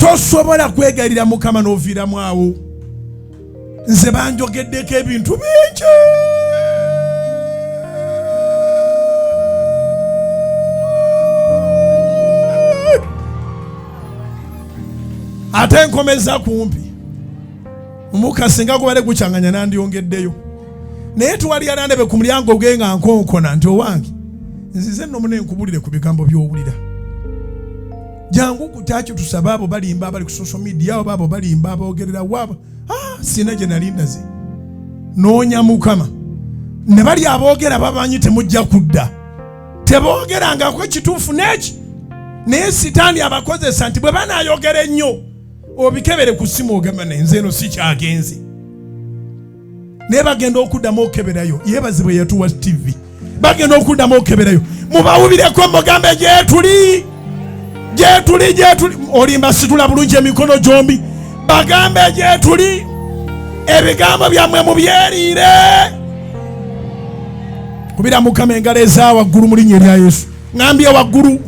tosobola kwegalira Mukama n'oviiramu awo. Nze banjogeddeko ebintu bingi. Ate nkomeza kumpi. Omuka singa gubale gukyanganya nandyongeddeyo. Naye tuwali yanandebe ku mulyango gwe nga nkonkona nti owange nzize nno mune nkubulire ku bigambo by'owulira. Jangu kutaki tusaba abo balimba abali ku social media abo balimba abogerera wabo. Sina gye nali ndaze. Noonya Mukama. Ne bali aboogera babanyi temujja kudda. Teboogerangako ekituufu n'eki. Naye sitaani abakozesa nti bwe banaayogera ennyo obikebere ku ssimu ogamba nze eno si kyagenze. Naye bagenda okuddamu okeberayo. Yeebaze bwe yatuwa TV. Bagenda okuddamu okeberayo. Mubawubireko mugambe gyetuli. Gyetuli. Olimba situla bulungi emikono gyombi. Bagambe gyetuli. Ebigambo byammwe mubyeriire. Kubira Mukama engalo eza waggulu mu linnya lya Yesu. Ngambye waggulu.